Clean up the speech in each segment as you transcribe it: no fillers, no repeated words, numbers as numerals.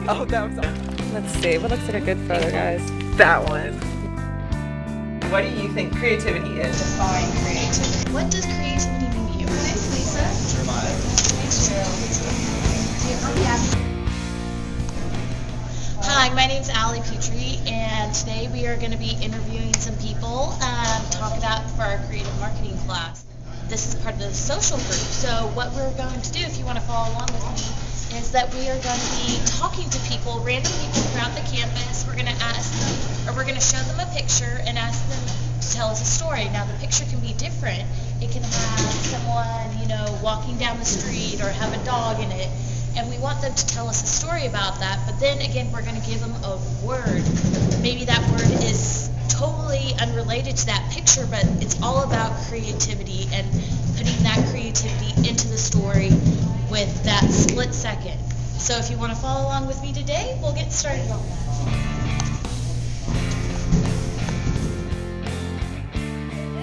Oh, that was awesome. Let's see. What looks like a good photo, guys? That one. What do you think creativity is? Define creativity. What does creativity mean to you? My name's Lisa. Hi, my name's Allie Petrie, and today we are going to be interviewing some people, talk about for our creative marketing class. This is part of the social group, so what we're going to do, if you want to follow along with me, is that we are going to be talking to people, random people throughout the campus. We're going to ask them, or we're going to show them a picture and ask them to tell us a story. Now, the picture can be different. It can have someone, walking down the street or have a dog in it. And we want them to tell us a story about that, but then again, we're going to give them a word. Maybe that word is totally unrelated to that picture, but it's all about creativity and putting that creativity into the story with that split second. So if you want to follow along with me today, we'll get started on that.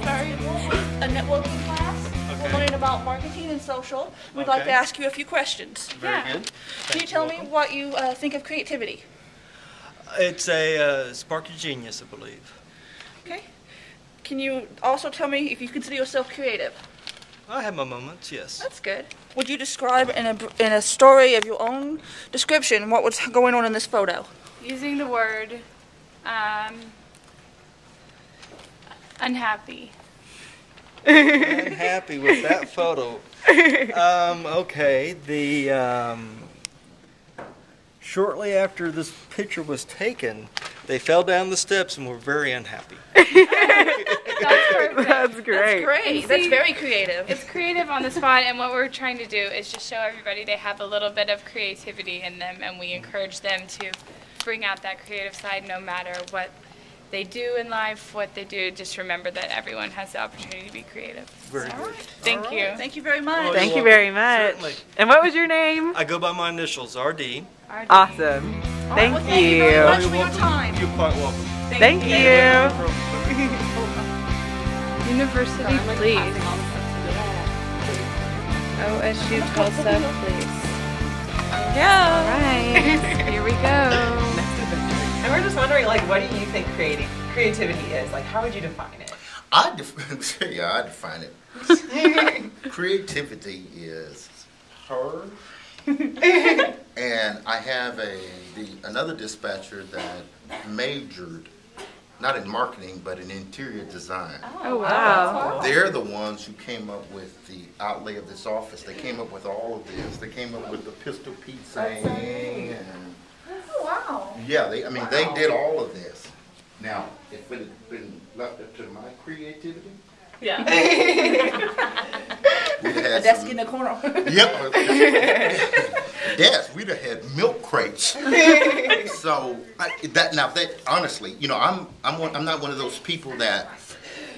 Started with a networking class. We're learning about marketing and social. We'd like to ask you a few questions. Very good. Can you tell me what you think of creativity? It's a spark of genius, I believe. Okay. Can you also tell me if you consider yourself creative? I have my moments, yes. That's good. Would you describe in a story of your own description what was going on in this photo? Using the word unhappy. Unhappy with that photo. Okay, shortly after this picture was taken, they fell down the steps and were very unhappy. That's perfect. That's great. That's great. That's very creative. It's creative on the spot, and what we're trying to do is just show everybody they have a little bit of creativity in them, and we encourage them to bring out that creative side no matter what they do in life, what they do. Just remember that everyone has the opportunity to be creative. Very good. Thank you. Thank you very much. Well, Thank you very much. Certainly. And what was your name? I go by my initials, RD. Awesome. Thank Well, thank you very much you. for your time. You're quite welcome. Thank you. University Police. OSU Tulsa Police. Yeah. All right. Here we go. And we're just wondering, what do you think creativity is? How would you define it? I define it. Creativity is her. And I have another dispatcher that majored, not in marketing, but in interior design. Oh, wow. They're the ones who came up with the outlay of this office. They came up with all of this. They came up with the pistol piecing. And Wow. yeah, they did all of this. Now, if it had been left up to my creativity, Yeah. we'd have A desk in the corner. Yep. Desk. We'd have had milk crates. So honestly, I'm not one of those people that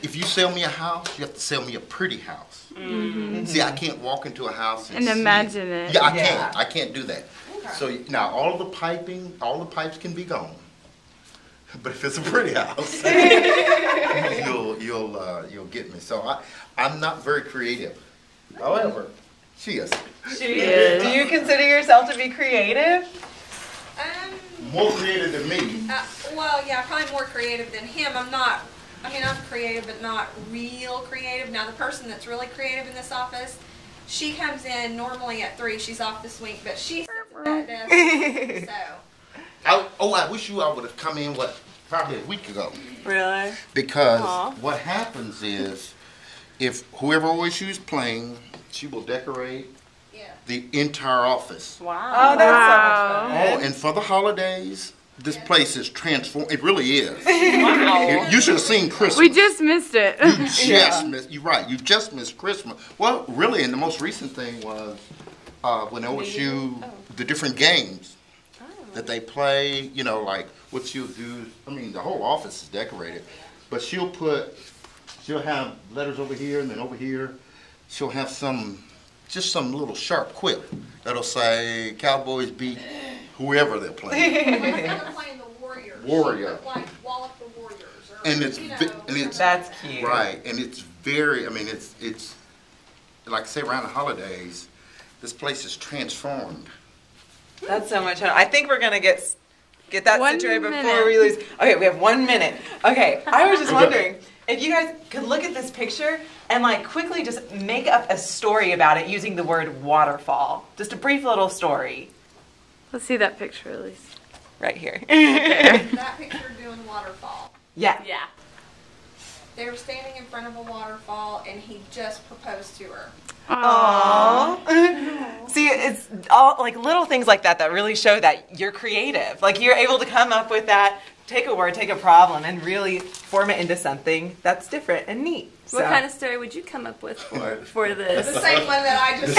if you sell me a house, you have to sell me a pretty house. Mm-hmm. See, I can't walk into a house and imagine it. Yeah, I can't. I can't do that. Okay. So now all the pipes can be gone. But if it's a pretty house, you'll get me. So I'm not very creative. However, she is. She is. Do you consider yourself to be creative? More creative than me. Well, yeah, probably more creative than him. I'm creative, but not real creative. Now, the person that's really creative in this office, she comes in normally at 3. She's off this week, but she sits at that desk. So. I wish I would have come in, probably a week ago. Really? Because what happens is, if whoever OSU is playing, she will decorate the entire office. Wow. Oh, that's so much fun. Oh, and for the holidays, this place is transformed. It really is. Wow. You should have seen Christmas. We just missed it. You're right. You just missed Christmas. Well, really, and the most recent thing was when OSU, the different games that they play, like what she'll do. The whole office is decorated, but she'll have letters over here, and then over here, she'll have some little sharp quip that'll say Cowboys beat whoever they're playing. They're playing the Warriors. Warrior. Like Wallop the Warriors. And it's That's cute. Right, and it's very. It's like say around the holidays, this place is transformed That's so much fun. I think we're gonna get that 1 situated before minute. we lose. Okay, we have 1 minute. Okay, I was just wondering if you guys could look at this picture and like quickly just make up a story about it using the word waterfall. Just a brief little story. Let's see that picture at least. Right here. That picture doing waterfall. Yeah. Yeah. They were standing in front of a waterfall, and he just proposed to her. Aww. See, it's all like little things like that that really show that you're creative. Like you're able to come up with that, take a word, take a problem, and really form it into something that's different and neat. What kind of story would you come up with for this? The same one that I just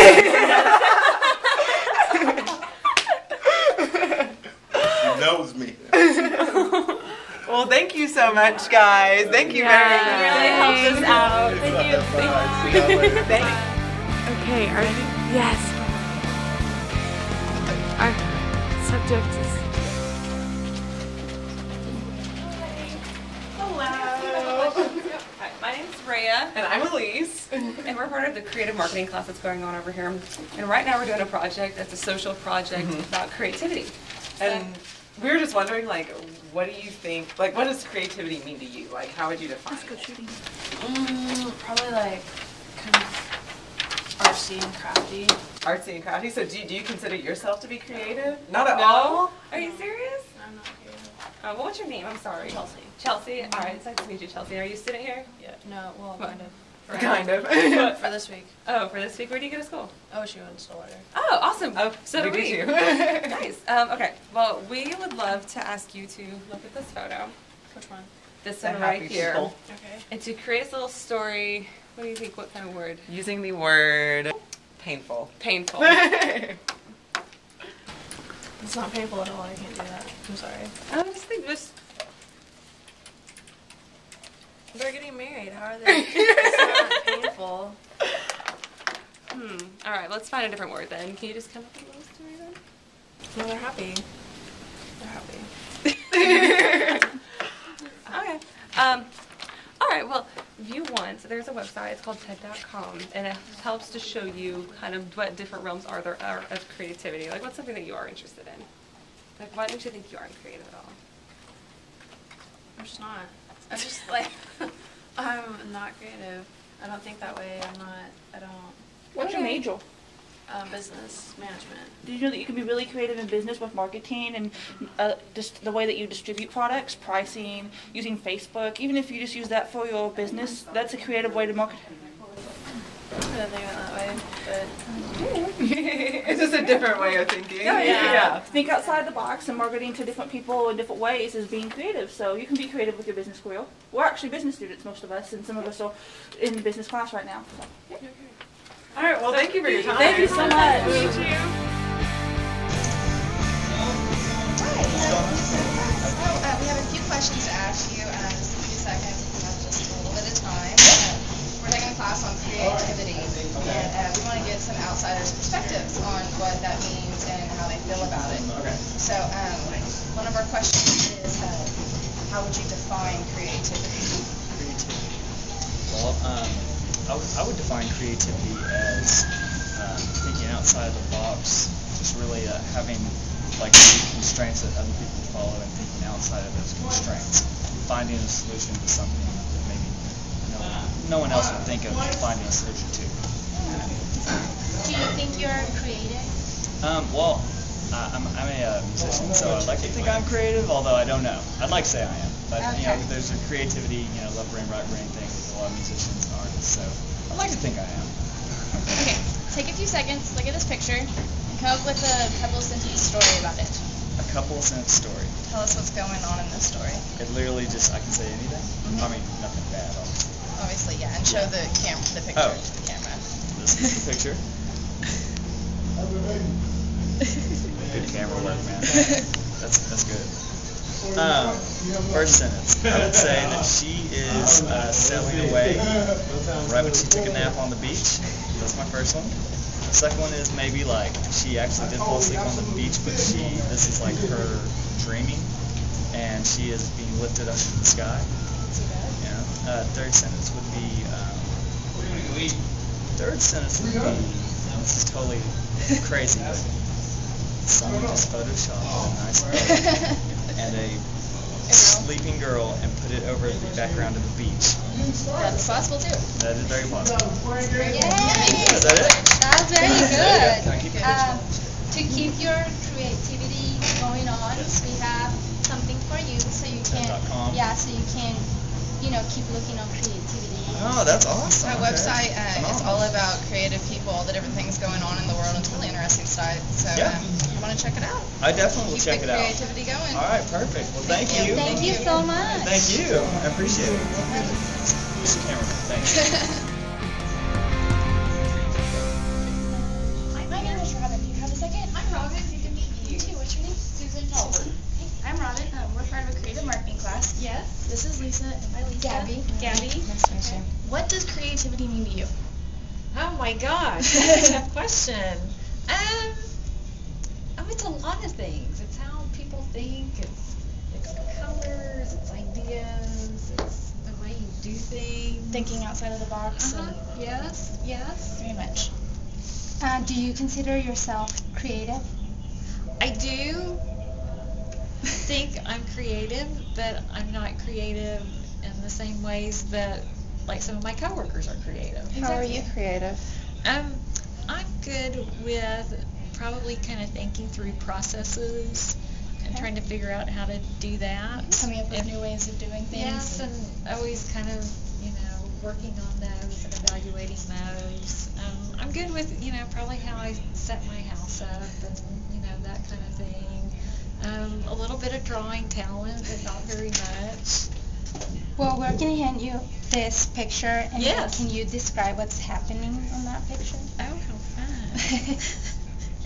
She knows me. Well, thank you so much, guys. Thank you very much. You really helped us out. Thank you. Okay, yes. Our subject is Hi, my name's Rhea, And I'm Elise. and we're part of the creative marketing class that's going on over here. And right now we're doing a project that's a social project about creativity. And we were just wondering, like, what do you think, like, what does creativity mean to you? Like, how would you define it? Probably like kind of artsy and crafty. Artsy and crafty. So do you consider yourself to be creative? Not at all? Are you serious? I'm not creative. Well, what's your name? I'm sorry. Chelsea. Chelsea? All right, it's nice to meet you, Chelsea. Are you sitting here? Yeah. No, well, What? kind of. Kind of. For this week. Oh, for this week, where do you go to school? Oh, she went to Stillwater. Oh, awesome. Oh, so do we we. do too. Nice. Okay, well, we would love to ask you to look at this photo. Which one? This The one right happy here. people. Okay. And to create this little story, what do you think, what kind of word? Using the word painful. Painful. It's not painful at all. I can't do that. I'm sorry. I just think this. They're getting married. How are they? It's not painful. All right, let's find a different word then. Can you just come up with a little story then? No, they're happy. They're happy. Okay. All right, well, if you want, so there's a website, it's called TED.com, and it helps to show you kind of what different realms are there are of creativity. Like, what's something that you are interested in? Like, why don't you think you aren't creative at all? I'm just not. I'm just like, I'm not creative. I don't think that way. I don't. What's your major? Business management. Did you know that you can be really creative in business with marketing and just the way that you distribute products, pricing, using Facebook? Even if you just use that for your business, that's a creative way to market. I don't think of it that way, but It's just a different way of thinking. Yeah. Think outside the box, and marketing to different people in different ways is being creative. So you can be creative with your business career. We're actually business students, most of us, and some of us are in business class right now. So. All right, well, thank you for your time. Thank you so much. Hi. We have a few questions to ask you. Just a few seconds. We have just a little bit of time. We're taking a class on creativity, and we want to get some outsiders' perspectives on what that means and how they feel about it. So, one of our questions is, how would you define creativity? Well, I would define creativity as thinking outside the box, just really having like constraints that other people follow and thinking outside of those constraints, finding a solution to something that maybe no one else would think of finding a solution to. Do you think you're creative? Well, I'm a musician, so I'd like to think I'm creative, although I don't know. I'd like to say I am, but there's a creativity, left brain, right brain thing with a lot of musicians and artists, so I'd like to think I am. Okay, take a few seconds, look at this picture, and come up with a couple sentence story about it. A couple sentence story. Tell us what's going on in this story. It literally just, I can say anything. I mean, nothing bad, obviously. Obviously, yeah, and show the picture to the camera. This is the picture. Good camera work, man. That's good. First sentence. I would say that she is sailing away right when she took a nap on the beach. That's my first one. The second one is maybe like she actually did fall asleep on the beach, but this is like her dreaming, and she is being lifted up to the sky. Yeah. Third sentence would be. This is totally crazy. But Someone just photoshopped a nice boat and a sleeping girl and put it over the background of the beach. That's possible too. That is very possible. Yay! Is that it? That's very Can I good. keep the picture? To keep your creativity going on, we have something for you so you can, TED.com. so you can, keep looking on creativity. Oh, that's awesome. Our website is all about creative people, all the different things going on in the world. It's a really interesting site. So if you want to check it out. I definitely will check it out. Keep the creativity going. All right, perfect. Well, thank you. Thank you so much. Thank you. I appreciate it. Use the camera. Thanks. My name is Robin. Do you have a second? I'm Robin. Good to meet you. You too. What's your name? Susan. Susan. I'm Robin. We're part of a creative marketing class. Yes. This is Lisa. Hi, Lisa. Gabby. Gabby. Nice to meet you. What does creativity mean to you? Oh my gosh, that's a tough question. It's a lot of things. It's how people think, it's colors, it's ideas, it's the way you do things. Thinking outside of the box. Yes, yes. Very much. Do you consider yourself creative? I do think I'm creative, but I'm not creative in the same ways that like some of my coworkers are creative. How are you creative? I'm good with probably kind of thinking through processes and trying to figure out how to do that. Coming up with new ways of doing things. Yes, and always kind of, working on those and evaluating those. I'm good with, probably how I set my house up and, that kind of thing. A little bit of drawing talent, but not very much. Well, we're going to hand you this picture, and Yes. can you describe what's happening in that picture? Oh, how fun.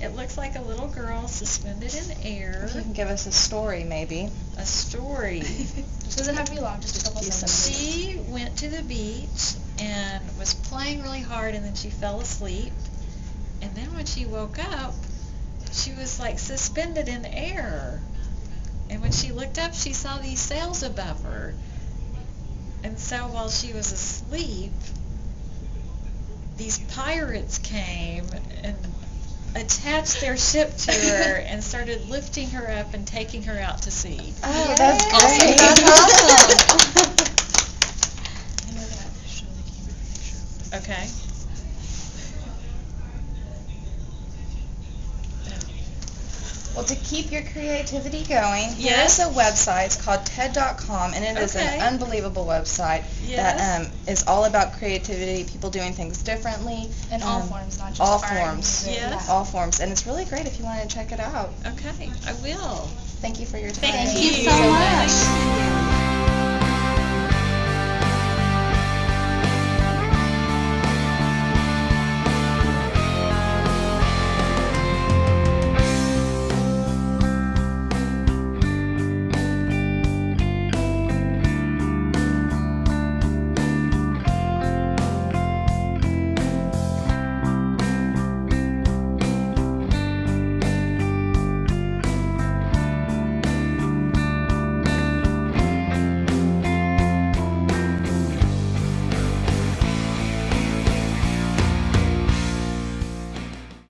It looks like a little girl suspended in air. You can give us a story, maybe. A story. Doesn't have to be long, just a couple sentences. She went to the beach and was playing really hard, and then she fell asleep. And then when she woke up, she was like suspended in air. And when she looked up, she saw these sails above her. And so while she was asleep, these pirates came and attached their ship to her and started lifting her up and taking her out to sea. Oh, that's great. That's awesome. Okay. Well, to keep your creativity going, Yes. there's a website. It's called TED.com, and it is Okay. an unbelievable website that is all about creativity, people doing things differently. In all forms, not just all art, forms. music. Yes. All forms, and it's really great if you want to check it out. Okay, I will. Thank you for your time. Thank you so much.